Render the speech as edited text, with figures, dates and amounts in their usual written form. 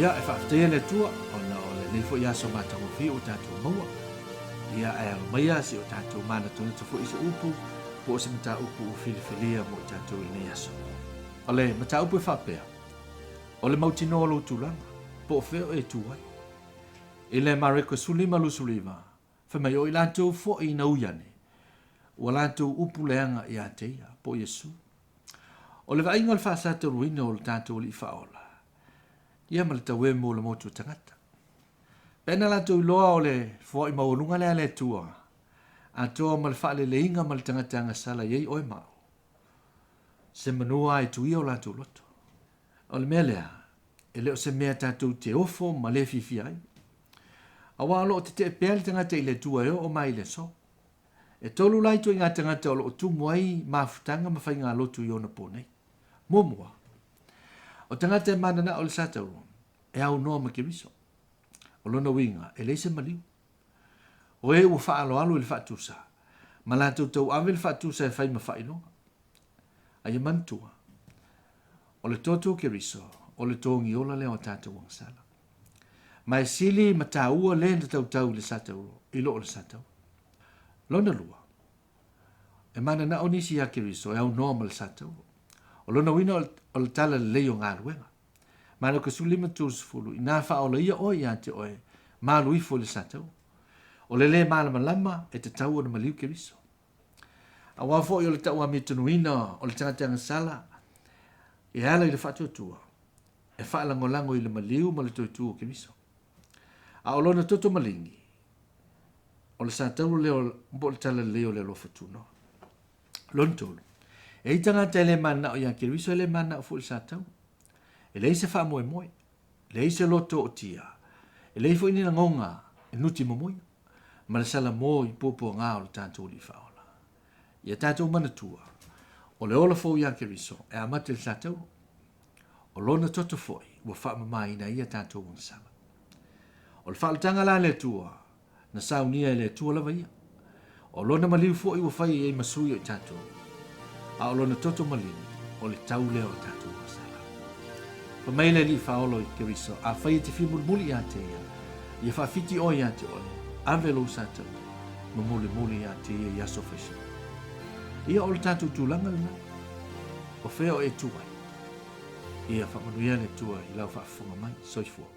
ia e whaafatea le tua ona o le nei fo ia so mātango fi o tātou maua. Ia e maia si o tātou mana tonu te fo isa upu po se mata upu o filifilia mo tātou i nei aso. O le mata upu e whapea. O le mautino o lo tūlanga po o feo e tūwai. I le mareko sulima lusuliva whamai o i lantou fo i na uyane. Ua lantou upu leanga i ateia po Yesu. O le vainga le whaasata ruina o le tātou li whaola. Ia ma le taue mo le motu tangata. Pena lantou i loa o le fo i maununga lea le tua. A toa ma le whaale le inga ma le tangata ngasala iei oi mau. Se manua e tuia o lantou loto. O le mea lea, e leo se mea tātou te ofo ma le fifi ai. A walo o te pea le tangata i le tua eo o mai le so. E tolu lai to i ngā tangata o lo o tumu ai mafutanga ma whai ngā lotu i ona pōnei. Mumua. O tangata e manana o le satauru, e au noa ma kiriso. O lona winga, e leise maliu. O e ua whaalo alu i le whaatusa. Ma lātou tau awe le whaatusa e whai ma whainonga. A ia mantua. O le toto kiriso, o le tongi ola leo tātou wangsala. Ma e sili ma tā ua le na tau le satauru, i lo o le satauru. Lona lua. E manana o nisi ya kiriso, e au noa ma le satauru. O lona wina o le tala le leo ngā ruenga. Mana ka sulima tūsufulu, i nā whaola ia oi ante oi, mālu ifo le satau. O le le malama lama e te tau o na maliu kiriso. A wafo i o le tau a mitunuina o le tangatanga sala, e ala i le whatuatua, e whaalangolango i le maliu ma le tuitua kiriso. A o lona toto malingi, o le satau leo, mbo le tala leo le lofa tuno. Lona tolu. E i tangata le mana o ia kiriso le mana o fu le satau. E lei se wha moe moe, lei se loto o tia, e lei fo ini na ngonga, e nuti mo moe, ma le sala mo i popo ngā o le tātou li whaola. Ia tātou manatua, o le ola fo ia kiriso, e amate le tātou, o lona toto foi, ua wha mamai na ia tātou wangsala. O le whaalatanga la le tua, na saunia le tua lava ia, o lona maliu foi ua whai e masui o tātou, a o lona toto malini, o le tau leo o tātou. Pa mai le li whaolo i kiriso, a whai te whimulmuli a te ia, ia whawhiti o ia te ole, a velo sata, ma muli a te ia i aso whaisi. Ia o le tātou tūlanga lina, o wheo e tuai, ia whamanuia le tua i lau whaafunga mai, soifua.